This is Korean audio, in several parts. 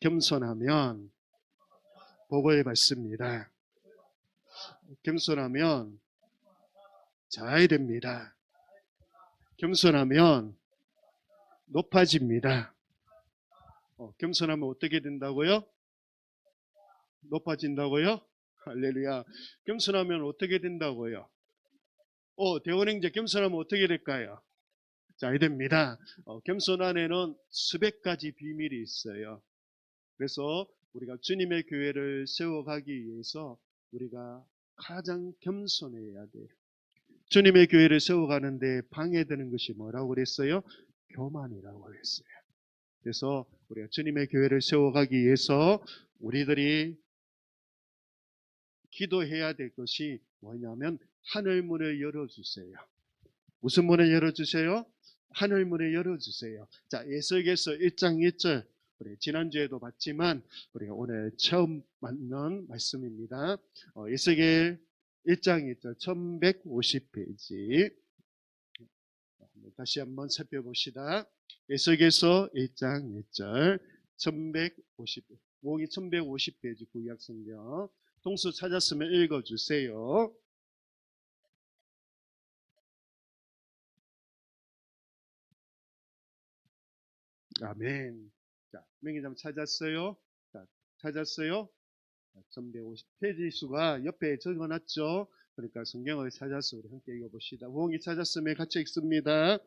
겸손하면 복을 받습니다. 겸손하면 잘 됩니다. 겸손하면 높아집니다. 겸손하면 어떻게 된다고요? 높아진다고요? 할렐루야. 겸손하면 어떻게 된다고요? 대원행제 겸손하면 어떻게 될까요? 잘 됩니다. 겸손 안에는 수백 가지 비밀이 있어요. 그래서 우리가 주님의 교회를 세워가기 위해서 우리가 가장 겸손해야 돼요. 주님의 교회를 세워가는데 방해되는 것이 뭐라고 그랬어요? 교만이라고 그랬어요. 그래서 우리가 주님의 교회를 세워가기 위해서 우리들이 기도해야 될 것이 뭐냐면 하늘 문을 열어주세요. 무슨 문을 열어주세요? 하늘 문을 열어주세요. 자, 에스겔서 1장 1절 우리 지난주에도 봤지만 우리가 오늘 처음 만난 말씀입니다. 에스겔 1장 1절 1150페이지 다시 한번 살펴봅시다. 에스겔서 1장 1절 1150페이지 구약성경 동수 찾았으면 읽어주세요. 아멘. 자, 명의점 찾았어요? 자, 찾았어요? 1150페이지 수가 옆에 적어놨죠? 그러니까 성경을 찾아서 우리 함께 읽어봅시다. 우홍이 찾았으면 같이 읽습니다.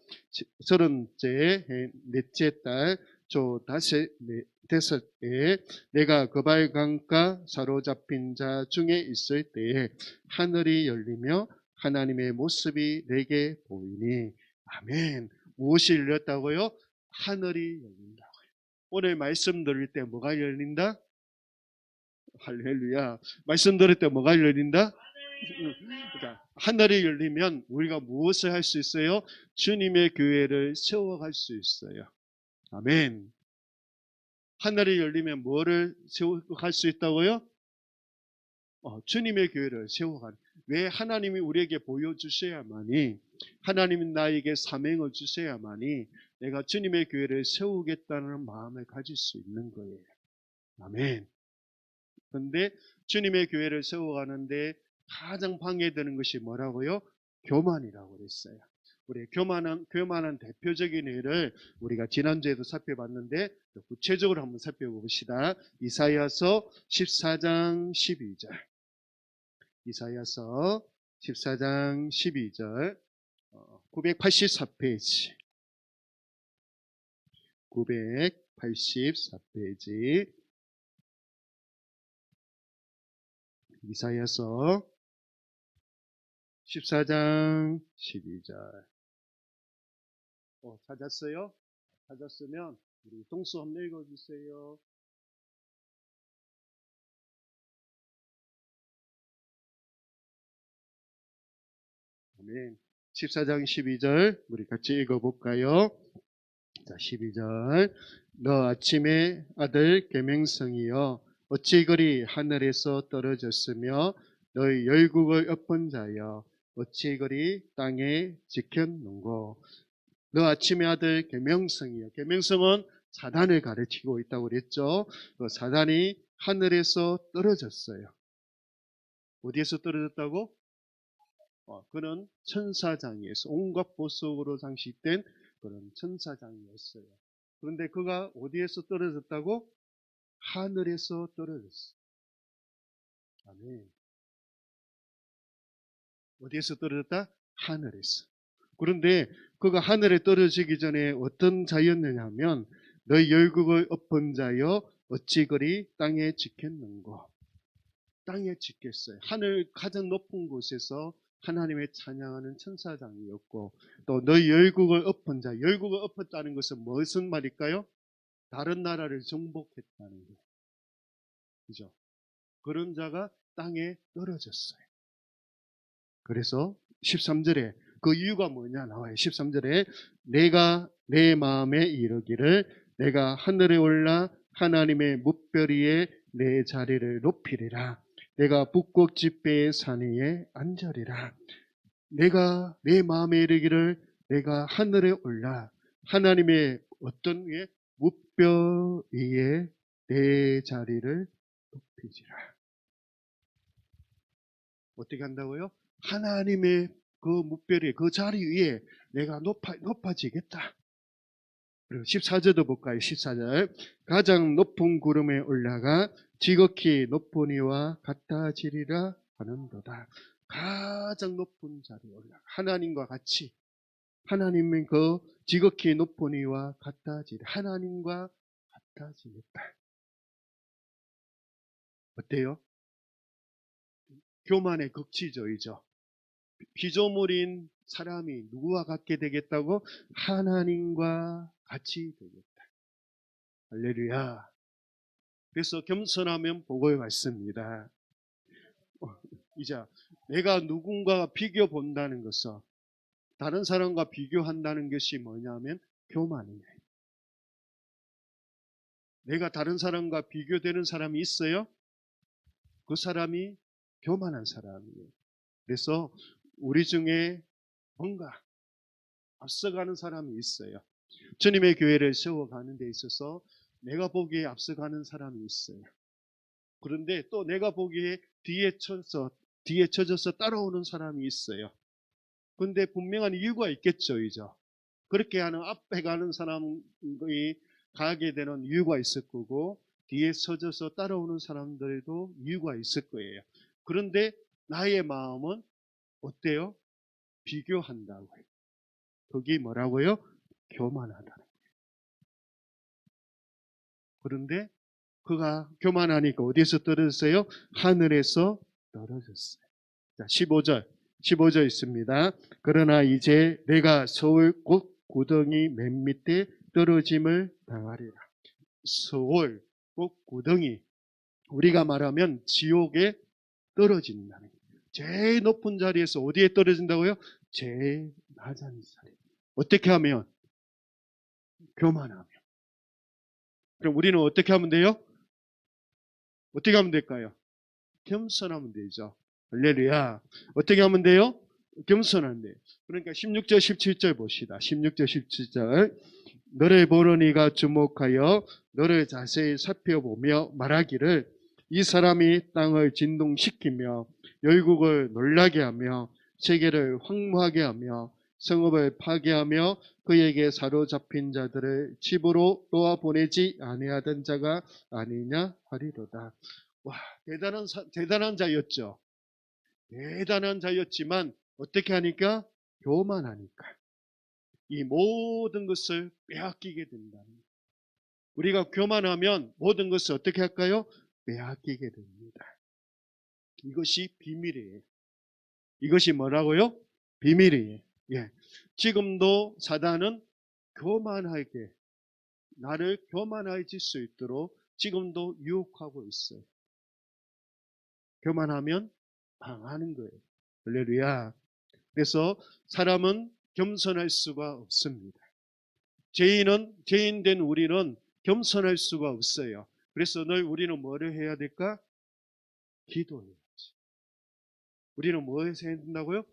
30째 넷째 달 조 다섯에 내가 그발 강가 사로잡힌 자 중에 있을 때에 하늘이 열리며 하나님의 모습이 내게 보이니 아멘. 무엇이 열렸다고요? 하늘이 열린다고요. 오늘 말씀 들을 때 뭐가 열린다? 할렐루야. 말씀 들을 때 뭐가 열린다? 그러니까 하늘이 열리면 우리가 무엇을 할 수 있어요? 주님의 교회를 세워갈 수 있어요. 아멘. 하늘이 열리면 뭐를 세워갈 수 있다고요? 주님의 교회를 세워가는. 왜? 하나님이 우리에게 보여주셔야만이, 하나님이 나에게 사명을 주셔야만이 내가 주님의 교회를 세우겠다는 마음을 가질 수 있는 거예요. 아멘. 그런데 주님의 교회를 세워가는데 가장 방해되는 것이 뭐라고요? 교만이라고 그랬어요. 우리 교만한 대표적인 예를 우리가 지난주에도 살펴봤는데 구체적으로 한번 살펴봅시다. 이사야서 14장 12절. 이사야서 14장 12절 984페이지 984페이지 이사야서 14장 12절 찾았어요? 찾았으면 우리 동수 한번 읽어주세요. 아멘. 14장 12절 우리 같이 읽어볼까요? 자, 12절 너 아침의 아들 계명성이여 어찌 그리 하늘에서 떨어졌으며 너희 열국을 엎은 자여 어찌 그리 땅에 지켰는고. 너 아침의 아들 계명성이여. 계명성은 사단을 가르치고 있다고 그랬죠. 그 사단이 하늘에서 떨어졌어요. 어디에서 떨어졌다고? 그는 천사장이었어요. 온갖 보석으로 장식된 그런 천사장이었어요. 그런데 그가 어디에서 떨어졌다고? 하늘에서 떨어졌어요. 아멘. 어디에서 떨어졌다? 하늘에서. 그런데 그가 하늘에 떨어지기 전에 어떤 자였느냐면 너희 열국을 엎은 자여 어찌 그리 땅에 지켰는고. 땅에 지켰어요. 하늘 가장 높은 곳에서 하나님의 찬양하는 천사장이었고 또 너희 열국을 엎은 자. 열국을 엎었다는 것은 무슨 말일까요? 다른 나라를 정복했다는 거예요. 그죠? 그런 자가 땅에 떨어졌어요. 그래서 13절에 그 이유가 뭐냐 나와요. 13절에 내가 내 마음에 이르기를 내가 하늘에 올라 하나님의 뭇별 위에 내 자리를 높이리라. 내가 북극 지폐의 산 위에 앉으리라. 내가 내 마음에 이르기를 내가 하늘에 올라 하나님의 어떤 위에 뭇별 위에 내 자리를 높이지라. 어떻게 한다고요? 하나님의 그 묵별의 그 자리 위에 내가 높아지겠다. 그리고 14절도 볼까요? 14절. 가장 높은 구름에 올라가 지극히 높은 이와 같아지리라 하는도다. 가장 높은 자리에 올라가 하나님과 같이, 하나님의 그 지극히 높은 이와 같아지리라. 하나님과 같아지겠다. 어때요? 교만의 극치조이죠. 피조물인 사람이 누구와 같게 되겠다고? 하나님과 같이 되겠다. 할렐루야. 그래서 겸손하면 복을 받습니다. 이제 내가 누군가와 비교 본다는 것은, 다른 사람과 비교한다는 것이 뭐냐면 교만이에요. 내가 다른 사람과 비교되는 사람이 있어요? 그 사람이 교만한 사람이에요. 그래서 우리 중에 뭔가 앞서가는 사람이 있어요. 주님의 교회를 세워가는 데 있어서 내가 보기에 앞서가는 사람이 있어요. 그런데 또 내가 보기에 뒤에 쳐져서 따라오는 사람이 있어요. 근데 분명한 이유가 있겠죠, 이죠. 그렇게 하는 앞에 가는 사람이 가게 되는 이유가 있을 거고, 뒤에 서져서 따라오는 사람들도 이유가 있을 거예요. 그런데 나의 마음은 어때요? 비교한다고요. 그게 뭐라고요? 교만하다는 거예요. 그런데 그가 교만하니까 어디에서 떨어졌어요? 하늘에서 떨어졌어요. 자, 15절 있습니다. 그러나 이제 내가 서울 곧 구덩이 맨 밑에 떨어짐을 당하리라. 서울 곧 구덩이, 우리가 말하면 지옥에 떨어진다는 거예요. 제일 높은 자리에서 어디에 떨어진다고요? 제일 낮은 자리. 어떻게 하면? 교만하면. 그럼 우리는 어떻게 하면 돼요? 어떻게 하면 될까요? 겸손하면 되죠. 할렐루야. 어떻게 하면 돼요? 겸손하면 돼요. 그러니까 16절, 17절 봅시다. 16절, 17절. 너를 보는 이가 주목하여 너를 자세히 살펴보며 말하기를, 이 사람이 땅을 진동시키며 열국을 놀라게 하며 세계를 황무하게 하며 성읍을 파괴하며 그에게 사로잡힌 자들을 집으로 놓아보내지 아니하던 자가 아니냐 하리로다. 와, 대단한 자였죠. 대단한 자였지만 어떻게 하니까? 교만하니까 이 모든 것을 빼앗기게 된다는 거예요. 우리가 교만하면 모든 것을 어떻게 할까요? 빼앗기게 됩니다. 이것이 비밀이에요. 이것이 뭐라고요? 비밀이에요. 예. 지금도 사단은 교만하게, 나를 교만해질 수 있도록 지금도 유혹하고 있어요. 교만하면 망하는 거예요. 할렐루야. 그래서 사람은 겸손할 수가 없습니다. 죄인된 우리는 겸손할 수가 없어요. 그래서 늘 우리는 뭐를 해야 될까? 기도해야지. 우리는 뭐 해서 해야 된다고요?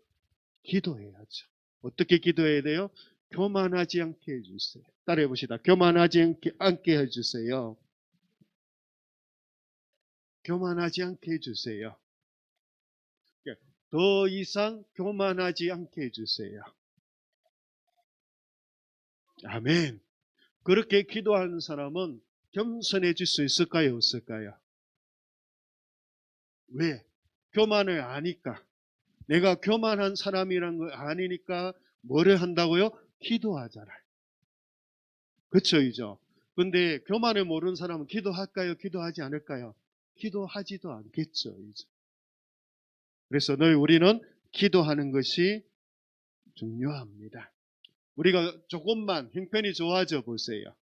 기도해야죠. 어떻게 기도해야 돼요? 교만하지 않게 해주세요. 따라해 봅시다. 교만하지 않게 해주세요. 교만하지 않게 해주세요. 더 이상 교만하지 않게 해주세요. 아멘. 그렇게 기도하는 사람은 겸손해질 수 있을까요? 없을까요? 왜? 교만을 아니까. 내가 교만한 사람이란 걸 아니니까 뭐를 한다고요? 기도하잖아요. 그쵸, 이죠? 근데 교만을 모르는 사람은 기도할까요? 기도하지 않을까요? 기도하지도 않겠죠, 이죠? 그래서 늘 우리는 기도하는 것이 중요합니다. 우리가 조금만 형편이 좋아져 보세요.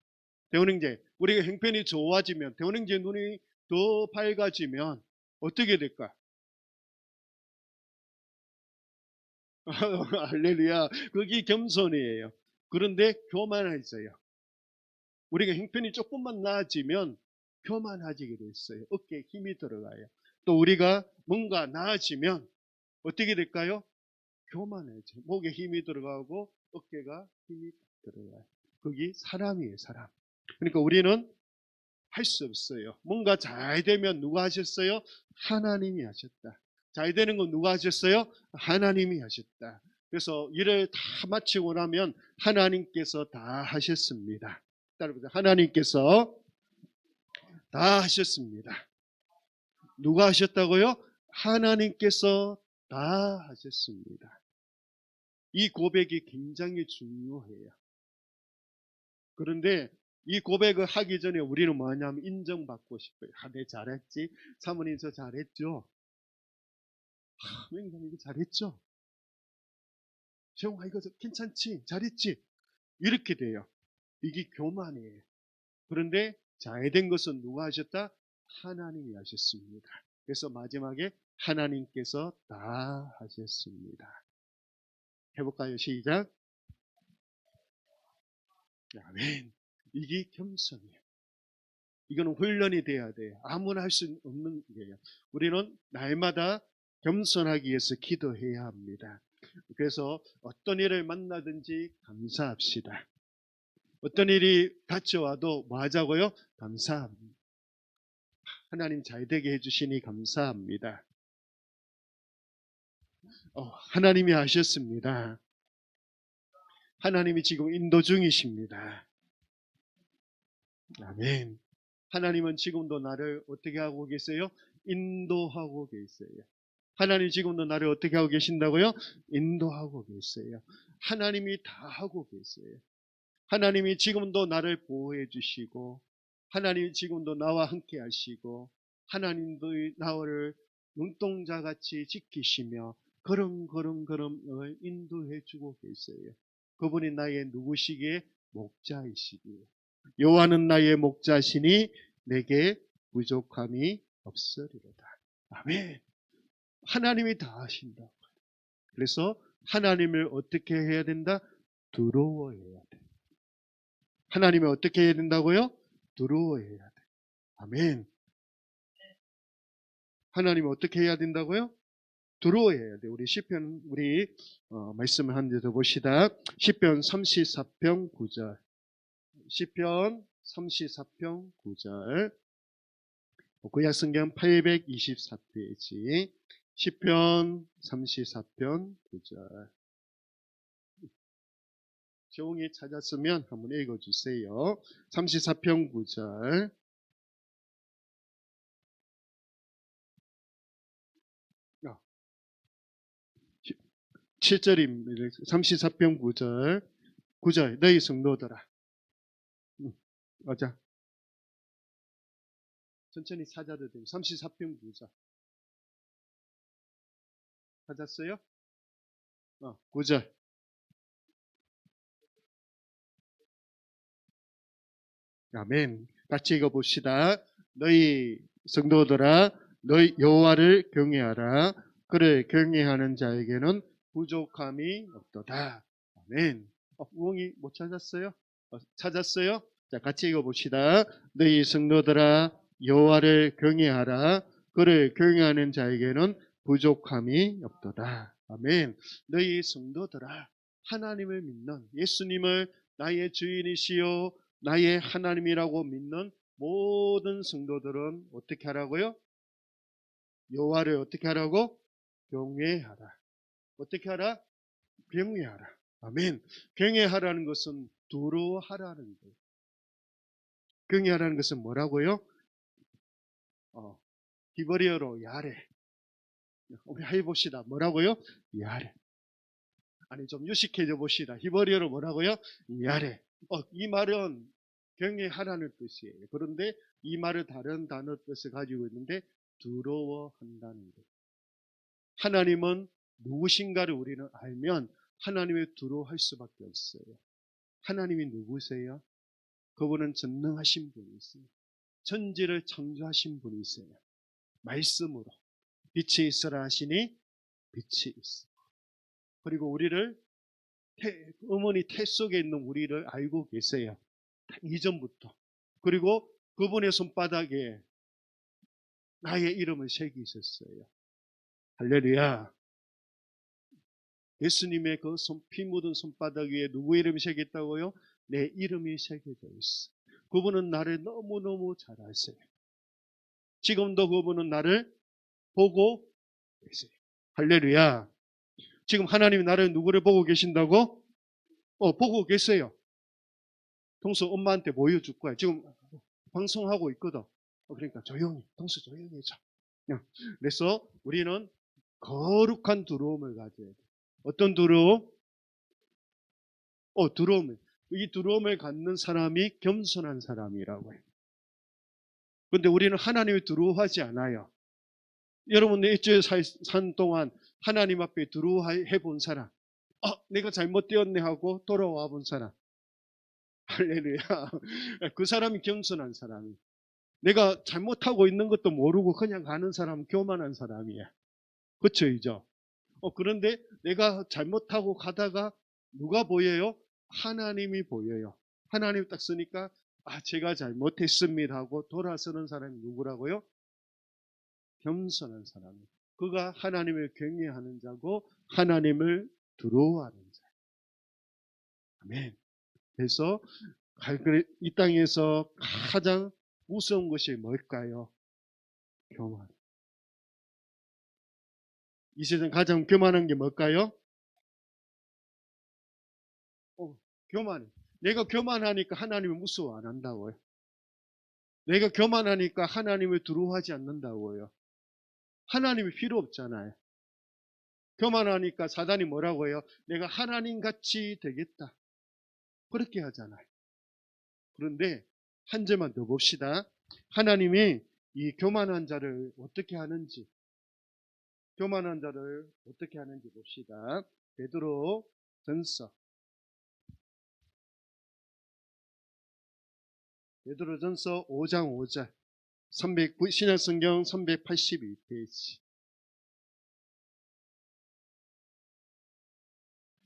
대원형제, 우리가 형편이 좋아지면, 대원형제 눈이 더 밝아지면 어떻게 될까? 할렐루야. 그게 겸손이에요. 그런데 교만해져요. 우리가 형편이 조금만 나아지면 교만해지게 됐어요. 어깨에 힘이 들어가요. 또 우리가 뭔가 나아지면 어떻게 될까요? 교만해져. 목에 힘이 들어가고 어깨가 힘이 들어가요. 그게 사람이에요, 사람. 그러니까 우리는 할 수 없어요. 뭔가 잘 되면 누가 하셨어요? 하나님이 하셨다. 잘 되는 건 누가 하셨어요? 하나님이 하셨다. 그래서 일을 다 마치고 나면 하나님께서 다 하셨습니다. 따라보세요. 하나님께서 다 하셨습니다. 누가 하셨다고요? 하나님께서 다 하셨습니다. 이 고백이 굉장히 중요해요. 그런데 이 고백을 하기 전에 우리는 뭐냐면 인정받고 싶어요. 내 잘했지? 사모님 저 잘했죠? 맹장 이거 잘했죠? 재홍아 이거 괜찮지? 잘했지? 이렇게 돼요. 이게 교만이에요. 그런데 잘된 것은 누가 하셨다? 하나님이 하셨습니다. 그래서 마지막에 하나님께서 다 하셨습니다. 해볼까요? 시작. 아멘. 이게 겸손이에요. 이거는 훈련이 돼야 돼요. 아무나 할 수 없는 거예요. 우리는 날마다 겸손하기 위해서 기도해야 합니다. 그래서 어떤 일을 만나든지 감사합시다. 어떤 일이 닥쳐와도 뭐 하자고요? 감사합니다. 하나님 잘되게 해주시니 감사합니다. 하나님이 하셨습니다. 하나님이 지금 인도 중이십니다. 아멘. 하나님은 지금도 나를 어떻게 하고 계세요? 인도하고 계세요. 하나님 지금도 나를 어떻게 하고 계신다고요? 인도하고 계세요. 하나님이 다 하고 계세요. 하나님이 지금도 나를 보호해 주시고, 하나님이 지금도 나와 함께 하시고, 하나님도 나를 눈동자같이 지키시며 걸음걸음 인도해 주고 계세요. 그분이 나의 누구시기에? 목자이시기에. 여호와는 나의 목자시니 내게 부족함이 없으리로다. 아멘. 하나님이 다 하신다. 그래서 하나님을 어떻게 해야 된다? 두려워해야 돼. 하나님을 어떻게 해야 된다고요? 두려워해야 돼. 아멘. 하나님을 어떻게 해야 된다고요? 두려워해야 돼. 우리 시편 말씀을 한 대 더 봅시다. 시편 34편 9절. 시편 34편 9절. 구약성경 824페이지. 시편 34편 9절. 조용히 찾았으면 한번 읽어주세요. 34편 9절. 7절입니다. 34편 9절. 9절. 너희 성도들아. 맞아. 천천히 찾아도 돼요. 34편 9절. 찾았어요? 9절. 아멘. 같이 읽어봅시다. 너희 성도들아, 너희 여호와를 경외하라. 그를 경외하는 자에게는 부족함이 없도다. 아멘. 우엉이 못 찾았어요? 찾았어요? 자, 같이 읽어봅시다. 너희 성도들아, 여호와를 경외하라. 그를 경외하는 자에게는 부족함이 없도다. 아멘. 너희 성도들아, 하나님을 믿는 예수님을 나의 주인이시요 나의 하나님이라고 믿는 모든 성도들은 어떻게 하라고요? 여호와를 어떻게 하라고? 경외하라. 어떻게 하라? 경외하라. 아멘. 경외하라는 것은 두려워하라는 거예요. 경외하라는 것은 뭐라고요? 히브리어로 야레. 우리 해봅시다. 뭐라고요? 야레. 아니 좀 유식해져 봅시다. 히브리어로 뭐라고요? 야레. 이 말은 경외하라는 뜻이에요. 그런데 이 말을 다른 단어 뜻을 가지고 있는데 두려워한다는 거예요. 하나님은 누구신가를 우리는 알면 하나님을 두려워할 수밖에 없어요. 하나님이 누구세요? 그분은 전능하신 분이세요. 천지를 창조하신 분이세요. 말씀으로 빛이 있으라 하시니 빛이 있어. 그리고 우리를 어머니 태 속에 있는 우리를 알고 계세요. 이전부터. 그리고 그분의 손바닥에 나의 이름을 새기셨어요. 할렐루야. 예수님의 그 피 묻은 손바닥 위에 누구 이름이 새겼다고요? 내 이름이 새겨져 있어. 그분은 나를 너무너무 잘 아세요. 지금도 그분은 나를 보고 계세요. 할렐루야. 지금 하나님이 나를 누구를 보고 계신다고? 보고 계세요. 동수 엄마한테 보여줄 거야. 지금 방송하고 있거든. 그러니까 조용히, 동수 조용히 해줘. 그래서 우리는 거룩한 두려움을 가져야 돼. 어떤 두려움? 두려움. 이 두려움을 갖는 사람이 겸손한 사람이라고 해요. 그런데 우리는 하나님을 두려워하지 않아요. 여러분, 일주일 산 동안 하나님 앞에 두려워해 본 사람, 내가 잘못되었네 하고 돌아와 본 사람, 할렐루야. 그 사람이 겸손한 사람이. 내가 잘못하고 있는 것도 모르고 그냥 가는 사람은 교만한 사람이야. 그렇죠, 이죠? 그런데 내가 잘못하고 가다가 누가 보여요? 하나님이 보여요. 하나님 딱 쓰니까 제가 잘못했습니다 하고 돌아서는 사람이 누구라고요? 겸손한 사람. 그가 하나님을 경외하는 자고 하나님을 두려워하는 자. 아멘. 그래서 이 땅에서 가장 무서운 것이 뭘까요? 교만. 이 세상 가장 교만한 게 뭘까요? 교만. 내가 교만하니까 하나님을 무서워 안 한다고요. 내가 교만하니까 하나님을 두려워하지 않는다고요. 하나님이 필요 없잖아요. 교만하니까 사단이 뭐라고 해요? 내가 하나님 같이 되겠다. 그렇게 하잖아요. 그런데 한 점만 더 봅시다. 하나님이 이 교만한 자를 어떻게 하는지, 교만한 자를 어떻게 하는지 봅시다. 베드로 전서 5장 5절, 신약성경 382페이지.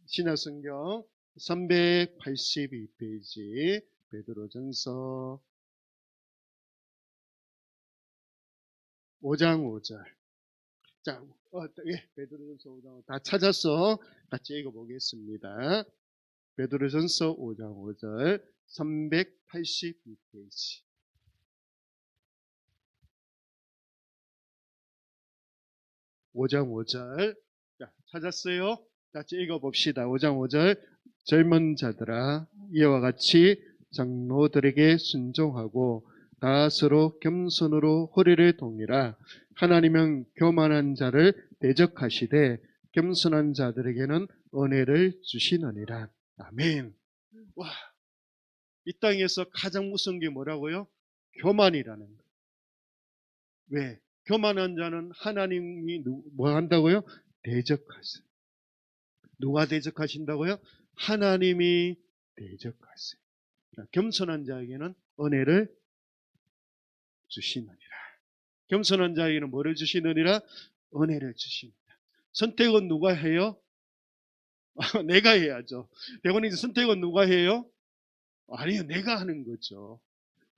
신약성경 382페이지, 베드로전서 5장 5절. 자, 베드로전서 5장 다 찾았어. 같이 읽어보겠습니다. 베드로전서 5장 5절, 382페이지. 5장 5절. 자, 찾았어요? 같이 읽어봅시다. 5장 5절. 젊은 자들아, 이와 같이 장로들에게 순종하고 다 서로 겸손으로 허리를 동이라. 하나님은 교만한 자를 대적하시되 겸손한 자들에게는 은혜를 주시느니라. 아멘. 와, 이 땅에서 가장 무서운 게 뭐라고요? 교만이라는 거. 왜? 교만한 자는 하나님이 뭐 한다고요? 대적하세요. 누가 대적하신다고요? 하나님이 대적하세요. 겸손한 자에게는 은혜를 주시느니라. 겸손한 자에게는 뭐를 주시느니라? 은혜를 주십니다. 선택은 누가 해요? 내가 해야죠. 대원님, 선택은 누가 해요? 아니요, 내가 하는 거죠.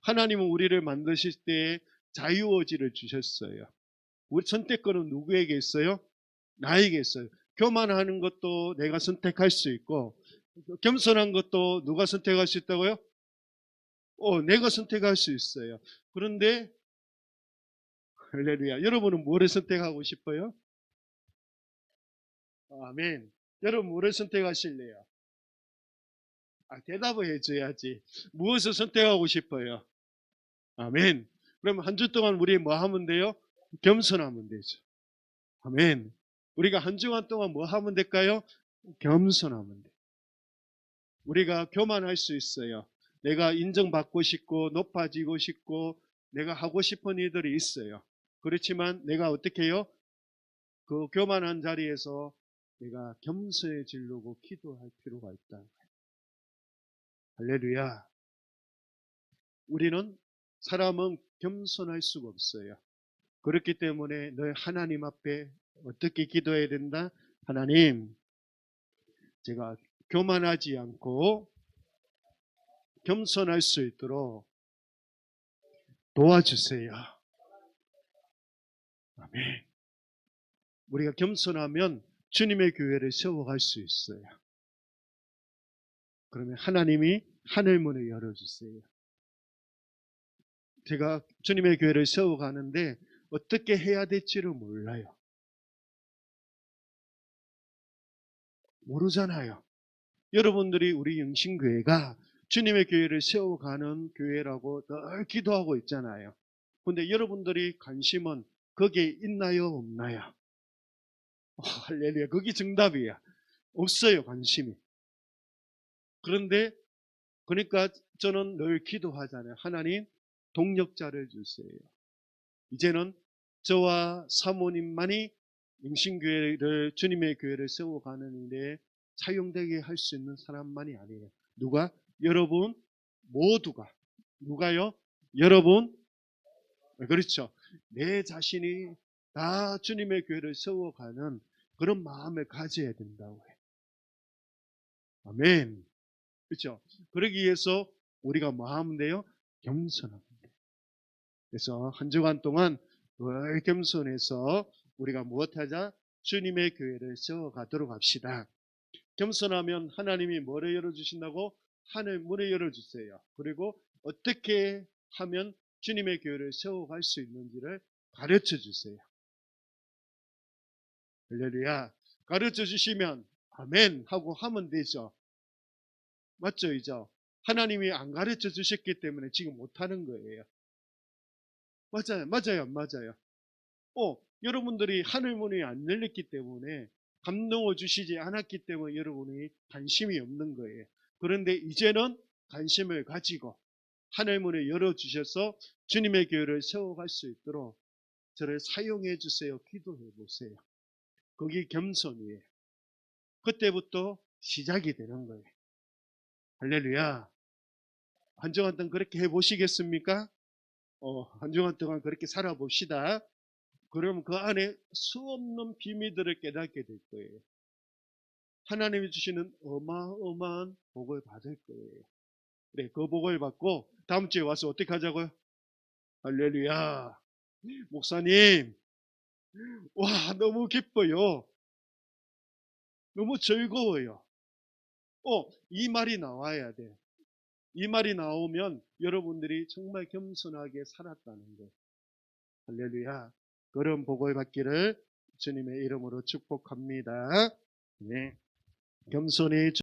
하나님은 우리를 만드실 때 자유의지를 주셨어요. 우리 선택권은 누구에게 있어요? 나에게 있어요. 교만하는 것도 내가 선택할 수 있고, 겸손한 것도 누가 선택할 수 있다고요? 내가 선택할 수 있어요. 그런데 할렐루야, 여러분은 뭐를 선택하고 싶어요? 아멘. 여러분 뭐를 선택하실래요? 대답을 해줘야지. 무엇을 선택하고 싶어요? 아멘. 그럼 한 주 동안 우리 뭐 하면 돼요? 겸손하면 되죠. 아멘. 우리가 한 주간 동안 뭐 하면 될까요? 겸손하면 돼요. 우리가 교만할 수 있어요. 내가 인정받고 싶고 높아지고 싶고 내가 하고 싶은 일들이 있어요. 그렇지만 내가 어떻게 해요? 그 교만한 자리에서 내가 겸손해지려고 기도할 필요가 있다. 할렐루야. 우리는 사람은 겸손할 수가 없어요. 그렇기 때문에 너희 하나님 앞에 어떻게 기도해야 된다? 하나님, 제가 교만하지 않고 겸손할 수 있도록 도와주세요. 아멘. 우리가 겸손하면 주님의 교회를 세워갈 수 있어요. 그러면 하나님이 하늘문을 열어주세요. 제가 주님의 교회를 세워가는데 어떻게 해야 될지를 몰라요. 모르잖아요. 여러분들이 우리 영신교회가 주님의 교회를 세워가는 교회라고 늘 기도하고 있잖아요. 근데 여러분들이 관심은 거기에 있나요, 없나요? 할렐루야. 그게 정답이야. 없어요, 관심이. 그런데, 그러니까 저는 늘 기도하잖아요. 하나님, 동력자를 주세요. 이제는 저와 사모님만이 영신교회를, 주님의 교회를 세워가는 일에 사용되게 할 수 있는 사람만이 아니에요. 누가? 여러분 모두가. 누가요? 여러분. 그렇죠. 내 자신이 다 주님의 교회를 세워가는 그런 마음을 가져야 된다고 해요. 아멘. 그렇죠. 그러기 위해서 우리가 뭐 하면 돼요? 겸손하면 돼요. 그래서 한 주간 동안 늘 겸손해서 우리가 무엇하자? 주님의 교회를 세워가도록 합시다. 겸손하면 하나님이 뭐를 열어주신다고? 하늘 문을 열어주세요. 그리고 어떻게 하면 주님의 교회를 세워갈 수 있는지를 가르쳐 주세요. 할렐루야. 가르쳐 주시면 아멘 하고 하면 되죠. 맞죠? 이죠? 하나님이 안 가르쳐 주셨기 때문에 지금 못하는 거예요. 맞아요. 맞아요. 맞아요. 여러분들이 하늘문이 안 열렸기 때문에 감동을 주시지 않았기 때문에 여러분이 관심이 없는 거예요. 그런데 이제는 관심을 가지고 하늘문을 열어주셔서 주님의 교회를 세워갈 수 있도록 저를 사용해 주세요. 기도해 보세요. 거기 겸손이에요. 그때부터 시작이 되는 거예요. 할렐루야. 한 주간 동안 그렇게 해보시겠습니까? 한 주간 동안 그렇게 살아봅시다. 그러면 그 안에 수없는 비밀들을 깨닫게 될 거예요. 하나님이 주시는 어마어마한 복을 받을 거예요. 그래, 그 복을 받고 다음 주에 와서 어떻게 하자고요? 할렐루야. 목사님, 와, 너무 기뻐요. 너무 즐거워요. 이 말이 나와야 돼. 이 말이 나오면 여러분들이 정말 겸손하게 살았다는 거예요. 할렐루야. 그런 복을 받기를 주님의 이름으로 축복합니다. 네. 겸손히